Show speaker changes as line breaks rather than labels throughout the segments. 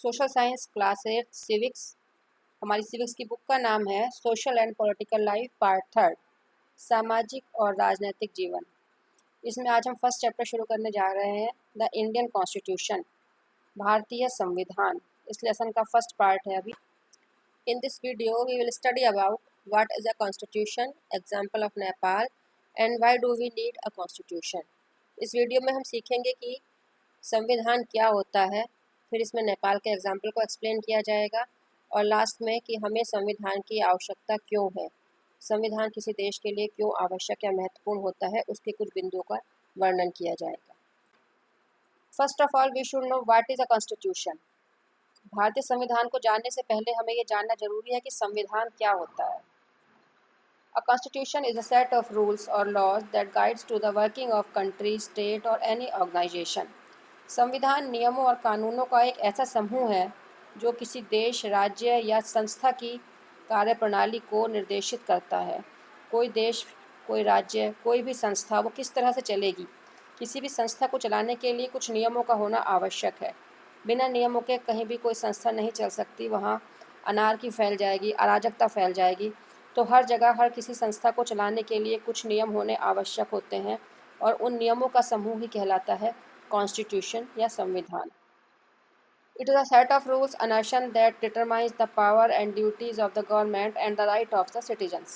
Social science class 8 civics. हमारी civics की book का नाम है social and political life part third, सामाजिक और राजनीतिक जीवन। इसमें आज हम फर्स्ट चैप्टर शुरू करने जा रहे हैं, द इंडियन कॉन्स्टिट्यूशन, भारतीय संविधान। इस लेसन का फर्स्ट पार्ट है अभी। In this video we will study about what is a constitution, example of Nepal and why do we need a constitution. इस वीडियो में हम सीखेंगे कि संविधान क्या होता है, फिर इसमें नेपाल के एग्जाम्पल को एक्सप्लेन किया जाएगा और लास्ट में कि हमें संविधान की आवश्यकता क्यों है, संविधान किसी देश के लिए क्यों आवश्यक या महत्वपूर्ण होता है, उसके कुछ बिंदुओं का वर्णन किया जाएगा। First of all we should know what is a constitution. भारतीय संविधान को जानने से पहले हमें ये जानना जरूरी है कि संविधान क्या होता है। A constitution is a set of rules or laws that guides to the working of country, state or any organization. संविधान नियमों और कानूनों का एक ऐसा समूह है जो किसी देश, राज्य या संस्था की कार्यप्रणाली को निर्देशित करता है। कोई देश, कोई राज्य, कोई भी संस्था वो किस तरह से चलेगी, किसी भी संस्था को चलाने के लिए कुछ नियमों का होना आवश्यक है। बिना नियमों के कहीं भी कोई संस्था नहीं चल सकती, वहाँ अनारकी फैल जाएगी, अराजकता फैल जाएगी। तो हर जगह हर किसी संस्था को चलाने के लिए कुछ नियम होने आवश्यक होते हैं और उन नियमों का समूह ही कहलाता है कॉन्स्टिट्यूशन या संविधान। It is a set of rules a nation that determines the power and duties of the government and the right of the citizens.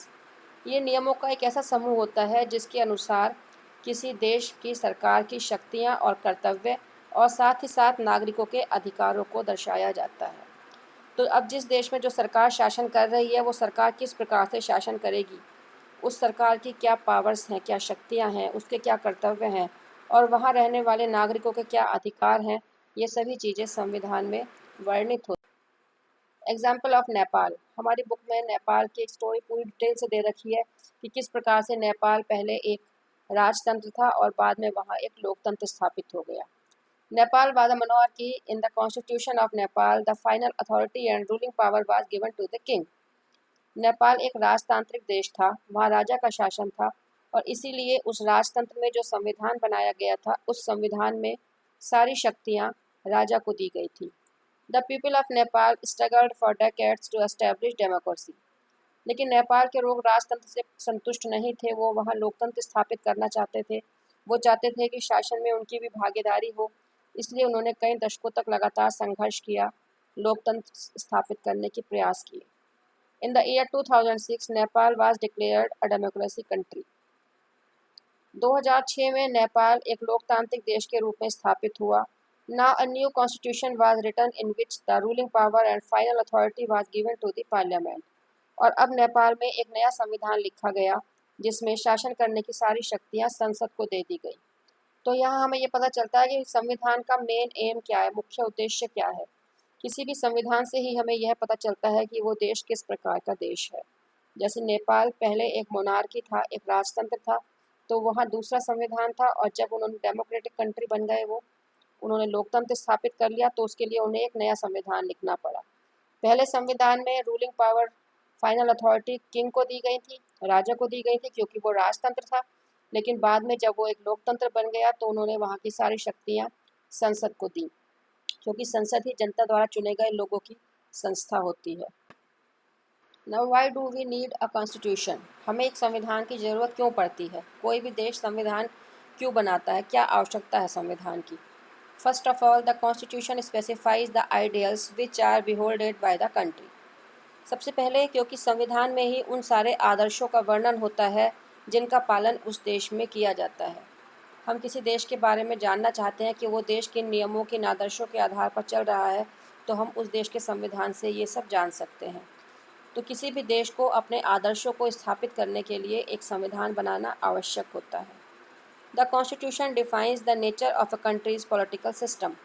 ये नियमों का एक ऐसा समूह होता है जिसके अनुसार किसी देश की सरकार की शक्तियाँ और कर्तव्य और साथ ही साथ नागरिकों के अधिकारों को दर्शाया जाता है। तो अब जिस देश में जो सरकार शासन कर रही है वो सरकार किस प्रकार से शासन करेगी, उस सरकार की क्या पावर्स हैं, क्या शक्तियां हैं, उसके क्या कर्तव्य हैं और वहाँ रहने वाले नागरिकों के क्या अधिकार हैं, ये सभी चीज़ें संविधान में वर्णित होती हैं। एग्जाम्पल ऑफ नेपाल, हमारी बुक में नेपाल की एक स्टोरी पूरी डिटेल से दे रखी है कि किस प्रकार से नेपाल पहले एक राजतंत्र था और बाद में वहाँ एक लोकतंत्र स्थापित हो गया। Nepal was a monarchy. In the constitution of Nepal, the final authority and ruling power was given to the king. Nepal एक राजतांत्रिक देश था, वहाँ राजा का शासन था और इसीलिए उस राजतंत्र में जो संविधान बनाया गया था, उस संविधान में सारी शक्तियाँ राजा को दी गई थी। The people of Nepal struggled for decades to establish democracy. लेकिन नेपाल के लोग राजतंत्र से संतुष्ट नहीं थे, वो वहाँ लोकतंत्र स्थापित करना चाहते थे। वो चाहते थे कि शासन में उनकी भी भागीदारी हो, इसलिए उन्होंने कई दशकों तक लगातार संघर्ष किया, लोकतंत्र स्थापित करने के प्रयास किए। In the year 2006 Nepal was declared a democracy country. 2006 में नेपाल एक लोकतांत्रिक देश के रूप में स्थापित हुआ। Now a new constitution was written in which the ruling power and final authority was given to the parliament. और अब नेपाल में एक नया संविधान लिखा गया जिसमें शासन करने की सारी शक्तियाँ संसद को दे दी गई। तो यहाँ हमें ये पता चलता है कि संविधान का मेन एम क्या है, मुख्य उद्देश्य क्या है। किसी भी संविधान से ही हमें यह पता चलता है कि वो देश किस प्रकार का देश है। जैसे नेपाल पहले एक मोनार्की था, एक राजतंत्र था, तो वहाँ दूसरा संविधान था और जब उन्होंने डेमोक्रेटिक कंट्री बन गए, वो उन्होंने लोकतंत्र स्थापित कर लिया, तो उसके लिए उन्हें एक नया संविधान लिखना पड़ा। पहले संविधान में ruling power, final authority king को दी गई थी, राजा को दी गई थी क्योंकि वो राजतंत्र था। लेकिन बाद में जब वो एक लोकतंत्र बन गया तो उन्होंने वहाँ की सारी शक्तियाँ संसद को दी, क्योंकि संसद ही जनता द्वारा चुने गए लोगों की संस्था होती है। Now why do we need a constitution, हमें एक संविधान की ज़रूरत क्यों पड़ती है, कोई भी देश संविधान क्यों बनाता है, क्या आवश्यकता है संविधान की। First of all, the constitution specifies the ideals which are beholded by the country. सबसे पहले क्योंकि संविधान में ही उन सारे आदर्शों का वर्णन होता है जिनका पालन उस देश में किया जाता है। हम किसी देश के बारे में जानना चाहते हैं कि वो देश किन नियमों, किन आदर्शों के आधार पर चल रहा है, तो हम उस देश के संविधान से ये सब जान सकते हैं। तो किसी भी देश को अपने आदर्शों को स्थापित करने के लिए एक संविधान बनाना आवश्यक होता है। The constitution defines the nature of a countries political system.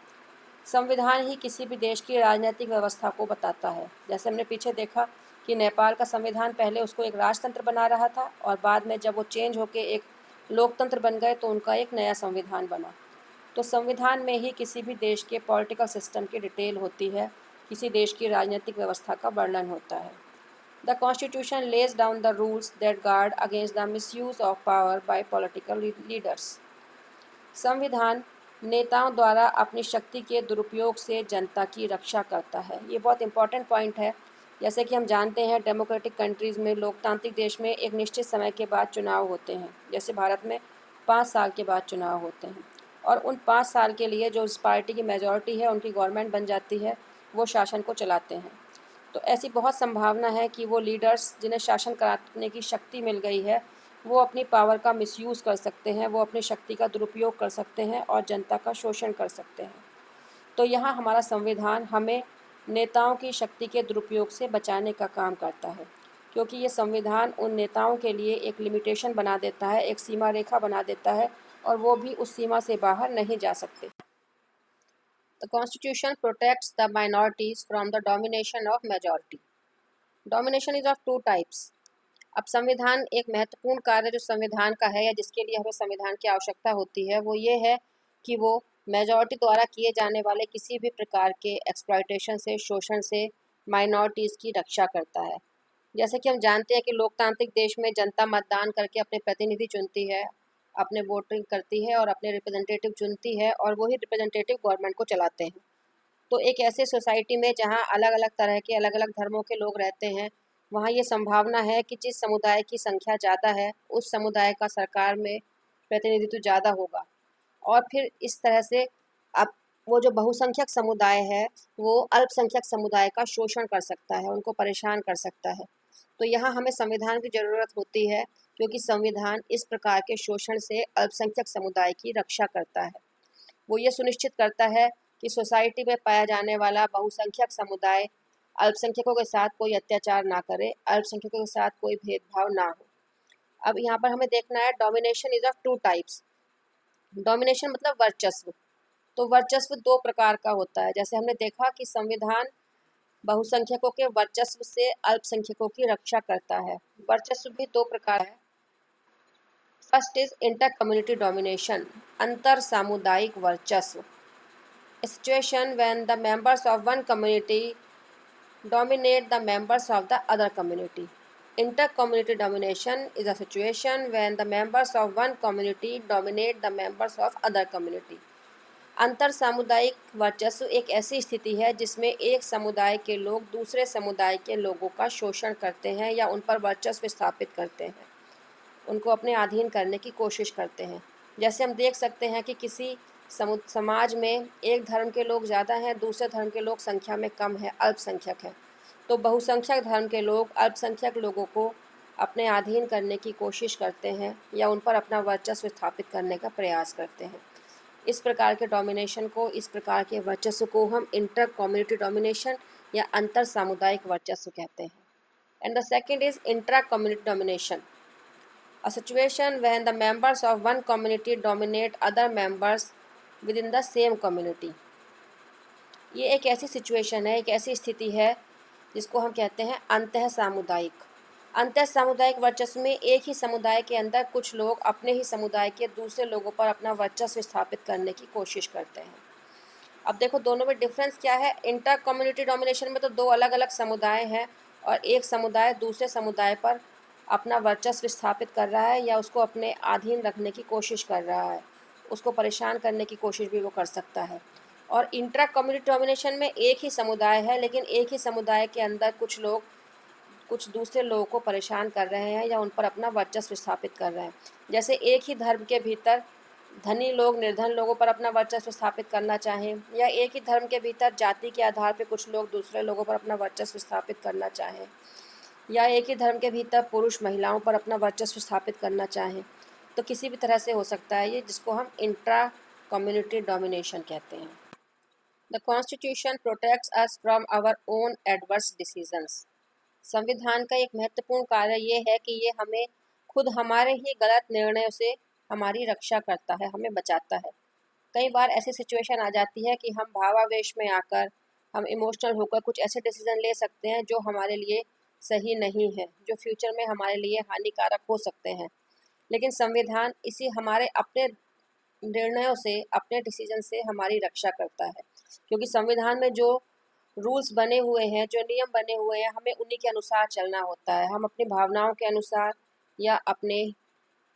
संविधान ही किसी भी देश की राजनीतिक व्यवस्था को बताता है। जैसे हमने पीछे देखा कि नेपाल का संविधान पहले उसको एक राजतंत्र बना रहा था और बाद में जब वो चेंज होकर एक लोकतंत्र बन गए तो उनका एक नया संविधान बना। तो संविधान में ही किसी भी देश के पॉलिटिकल सिस्टम की डिटेल होती है, किसी देश की राजनीतिक व्यवस्था का वर्णन होता है। The constitution lays down the rules that guard against the misuse of power bye political leaders. संविधान नेताओं द्वारा अपनी शक्ति के दुरुपयोग से जनता की रक्षा करता है। ये बहुत इंपॉर्टेंट पॉइंट है। जैसे कि हम जानते हैं डेमोक्रेटिक कंट्रीज़ में, लोकतांत्रिक देश में एक निश्चित समय के बाद चुनाव होते हैं। जैसे भारत में 5 साल के बाद चुनाव होते हैं और उन 5 साल के लिए जो इस पार्टी की मेजॉरिटी है, उनकी गवर्नमेंट बन जाती है, वो शासन को चलाते हैं। तो ऐसी बहुत संभावना है कि वो लीडर्स जिन्हें शासन कराने की शक्ति मिल गई है, वो अपनी पावर का मिसयूज़ कर सकते हैं, वो अपनी शक्ति का दुरुपयोग कर सकते हैं और जनता का शोषण कर सकते हैं। तो यहाँ हमारा संविधान हमें नेताओं की शक्ति के दुरुपयोग से बचाने का काम करता है, क्योंकि ये संविधान उन नेताओं के लिए एक लिमिटेशन बना देता है, एक सीमा रेखा बना देता है और वो भी उस सीमा से बाहर नहीं जा सकते। The Constitution protects the minorities from the domination of majority. Domination is of two types. अब संविधान एक महत्वपूर्ण कार्य जो संविधान का है या जिसके लिए हमें संविधान की आवश्यकता होती है वो ये है कि वो मेजॉरिटी द्वारा किए जाने वाले किसी भी प्रकार के एक्सप्लॉयटेशन से, शोषण से माइनॉरिटीज़ की रक्षा करता है। जैसे कि हम जानते हैं कि लोकतांत्रिक देश में जनता मतदान करके अपने प्रतिनिधि चुनती है, अपने वोटिंग करती है और अपने रिप्रेजेंटेटिव चुनती है और वही रिप्रेजेंटेटिव गवर्नमेंट को चलाते हैं। तो एक ऐसे सोसाइटी में जहाँ अलग अलग तरह के अलग अलग धर्मों के लोग रहते हैं, वहाँ ये संभावना है कि जिस समुदाय की संख्या ज़्यादा है उस समुदाय का सरकार में प्रतिनिधित्व ज़्यादा होगा और फिर इस तरह से अब वो जो बहुसंख्यक समुदाय है वो अल्पसंख्यक समुदाय का शोषण कर सकता है, उनको परेशान कर सकता है। तो यहाँ हमें संविधान की ज़रूरत होती है क्योंकि संविधान इस प्रकार के शोषण से अल्पसंख्यक समुदाय की रक्षा करता है। वो ये सुनिश्चित करता है कि सोसाइटी में पाया जाने वाला बहुसंख्यक समुदाय अल्पसंख्यकों के साथ कोई अत्याचार ना करे, अल्पसंख्यकों के साथ कोई भेदभाव ना हो। अब यहाँ पर हमें देखना है domination is of two types. Domination मतलब वर्चस्व। तो वर्चस्व दो प्रकार का होता है। जैसे हमने देखा कि संविधान बहुसंख्यकों के वर्चस्व से अल्पसंख्यकों की रक्षा करता है। वर्चस्व भी दो प्रकार है। First is inter community domination, अंतर सामुदायिक वर्चस्व। A situation when the members of one community dominate the members of the other community. Inter-community domination is a situation when the members of one community dominate the members of other community. अंतर सामुदायिक वर्चस्व एक ऐसी स्थिति है जिसमें एक समुदाय के लोग दूसरे समुदाय के लोगों का शोषण करते हैं या उन पर वर्चस्व स्थापित करते हैं, उनको अपने अधीन करने की कोशिश करते हैं। जैसे हम देख सकते हैं कि किसी समाज में एक धर्म के लोग ज़्यादा हैं, दूसरे धर्म के लोग संख्या में कम है, अल्पसंख्यक हैं। तो बहुसंख्यक धर्म के लोग अल्पसंख्यक लोगों को अपने अधीन करने की कोशिश करते हैं या उन पर अपना वर्चस्व स्थापित करने का प्रयास करते हैं। इस प्रकार के डोमिनेशन को, इस प्रकार के वर्चस्व को हम इंटर कम्युनिटी डोमिनेशन या अंतर सामुदायिक वर्चस्व कहते हैं। And the second is intra community domination, a situation when the members of one community dominate other members within the same community. ये एक ऐसी सिचुएशन है, एक ऐसी स्थिति है जिसको हम कहते हैं अंतः सामुदायिक। अंतः सामुदायिक वर्चस्व में एक ही समुदाय के अंदर कुछ लोग अपने ही समुदाय के दूसरे लोगों पर अपना वर्चस्व स्थापित करने की कोशिश करते हैं। अब देखो दोनों में डिफरेंस क्या है। इंटर कम्युनिटी डोमिनेशन में तो दो अलग अलग समुदाय हैं और एक समुदाय दूसरे समुदाय पर अपना वर्चस्व स्थापित कर रहा है या उसको अपने अधीन रखने की कोशिश कर रहा है, उसको परेशान करने की कोशिश भी वो कर सकता है। और इंट्रा कम्युनिटी डोमिनेशन में एक ही समुदाय है लेकिन एक ही समुदाय के अंदर कुछ लोग कुछ दूसरे लोगों को परेशान कर रहे हैं या उन पर अपना वर्चस्व स्थापित कर रहे हैं। जैसे एक ही धर्म के भीतर धनी लोग निर्धन लोगों पर अपना वर्चस्व स्थापित करना चाहें या एक ही धर्म के भीतर जाति के आधार पर कुछ लोग दूसरे लोगों पर अपना वर्चस्व स्थापित करना चाहें या एक ही धर्म के भीतर पुरुष महिलाओं पर अपना वर्चस्व स्थापित करना चाहें, तो किसी भी तरह से हो सकता है ये, जिसको हम इंट्रा कम्युनिटी डोमिनेशन कहते हैं। The constitution protects us from our own adverse decisions. संविधान का एक महत्वपूर्ण कार्य ये है कि ये हमें खुद हमारे ही गलत निर्णयों से हमारी रक्षा करता है, हमें बचाता है। कई बार ऐसी सिचुएशन आ जाती है कि हम भावावेश में आकर, हम इमोशनल होकर कुछ ऐसे डिसीजन ले सकते हैं जो हमारे लिए सही नहीं है, जो फ्यूचर में हमारे लिए हानिकारक हो सकते हैं। लेकिन संविधान इसी हमारे अपने निर्णयों से, अपने डिसीजन से हमारी रक्षा करता है, क्योंकि संविधान में जो रूल्स बने हुए हैं, जो नियम बने हुए हैं, हमें उन्हीं के अनुसार चलना होता है। हम अपनी भावनाओं के अनुसार या अपने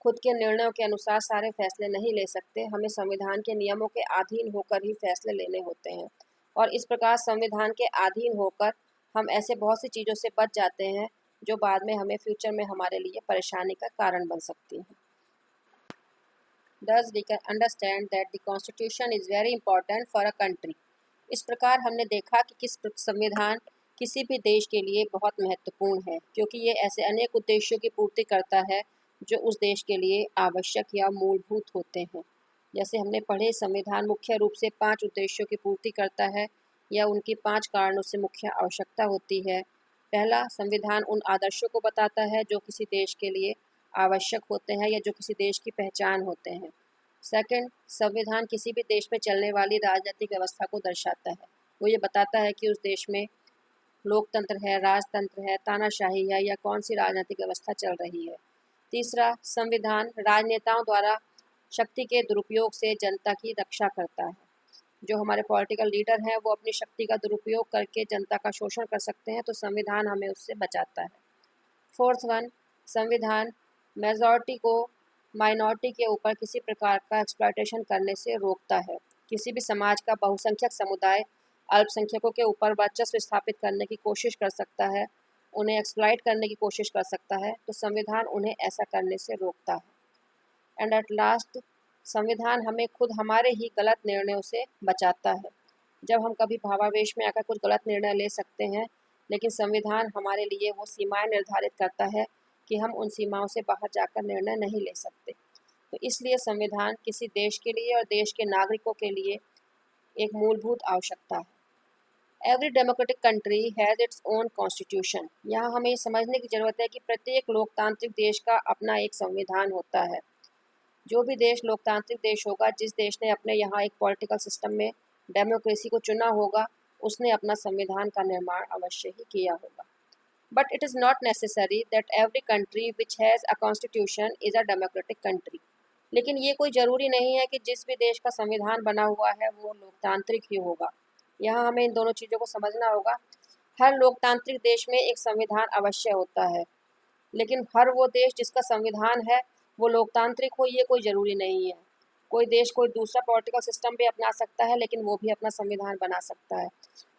खुद के निर्णयों के अनुसार सारे फैसले नहीं ले सकते, हमें संविधान के नियमों के अधीन होकर ही फैसले लेने होते हैं। और इस प्रकार संविधान के अधीन होकर हम ऐसे बहुत सी चीज़ों से बच जाते हैं जो बाद में हमें फ्यूचर में हमारे लिए परेशानी का कारण बन सकती हैं। Thus we can understand that the constitution is very important for a country. इस प्रकार हमने देखा कि किस संविधान किसी भी देश के लिए बहुत महत्वपूर्ण है, क्योंकि ये ऐसे अनेक उद्देश्यों की पूर्ति करता है जो उस देश के लिए आवश्यक या मूलभूत होते हैं। जैसे हमने पढ़े, संविधान मुख्य रूप से 5 उद्देश्यों की पूर्ति करता है या उनकी 5 कारणों से मुख्य आवश्यकता होती है। पहला, संविधान उन आदर्शों को बताता है जो किसी देश के लिए आवश्यक होते हैं या जो किसी देश की पहचान होते हैं। सेकंड, संविधान किसी भी देश में चलने वाली राजनीतिक व्यवस्था को दर्शाता है। वो ये बताता है कि उस देश में लोकतंत्र है, राजतंत्र है, तानाशाही है या कौन सी राजनीतिक व्यवस्था चल रही है। तीसरा, संविधान राजनेताओं द्वारा शक्ति के दुरुपयोग से जनता की रक्षा करता है। जो हमारे पॉलिटिकल लीडर हैं वो अपनी शक्ति का दुरुपयोग करके जनता का शोषण कर सकते हैं, तो संविधान हमें उससे बचाता है। फोर्थ वन, संविधान मेजॉरिटी को माइनॉरिटी के ऊपर किसी प्रकार का एक्सप्लॉयटेशन करने से रोकता है। किसी भी समाज का बहुसंख्यक समुदाय अल्पसंख्यकों के ऊपर वर्चस्व स्थापित करने की कोशिश कर सकता है, उन्हें एक्सप्लॉइट करने की कोशिश कर सकता है, तो संविधान उन्हें ऐसा करने से रोकता है। एंड एट लास्ट, संविधान हमें खुद हमारे ही गलत निर्णयों से बचाता है। जब हम कभी भावावेश में आकर कुछ गलत निर्णय ले सकते हैं, लेकिन संविधान हमारे लिए वो सीमाएं निर्धारित करता है कि हम उन सीमाओं से बाहर जाकर निर्णय नहीं ले सकते। तो इसलिए संविधान किसी देश के लिए और देश के नागरिकों के लिए एक मूलभूत आवश्यकता है। Every democratic country has its own constitution. यहाँ हमें ये समझने की ज़रूरत है कि प्रत्येक लोकतांत्रिक देश का अपना एक संविधान होता है। जो भी देश लोकतांत्रिक देश होगा, जिस देश ने अपने यहाँ एक पॉलिटिकल सिस्टम में डेमोक्रेसी को चुना होगा, उसने अपना संविधान का निर्माण अवश्य ही किया होगा। But it is not necessary that every country which has a constitution is a democratic country. लेकिन ये कोई ज़रूरी नहीं है कि जिस भी देश का संविधान बना हुआ है वो लोकतांत्रिक ही होगा। यहाँ हमें इन दोनों चीज़ों को समझना होगा। हर लोकतांत्रिक देश में एक संविधान अवश्य होता है, लेकिन हर वो देश जिसका संविधान है वो लोकतांत्रिक हो, ये कोई ज़रूरी नहीं है। कोई देश कोई दूसरा पॉलिटिकल सिस्टम भी अपना सकता है, लेकिन वो भी अपना संविधान बना सकता है।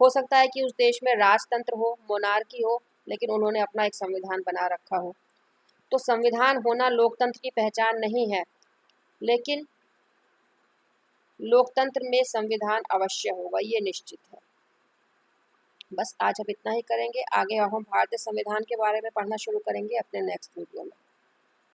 हो सकता है कि उस देश में राजतंत्र हो, मोनार्की हो, लेकिन उन्होंने अपना एक संविधान बना रखा हो। तो संविधान होना लोकतंत्र की पहचान नहीं है, लेकिन लोकतंत्र में संविधान अवश्य होगा, ये निश्चित है। बस आज हम इतना ही करेंगे। आगे हम भारतीय संविधान के बारे में पढ़ना शुरू करेंगे अपने नेक्स्ट वीडियो में।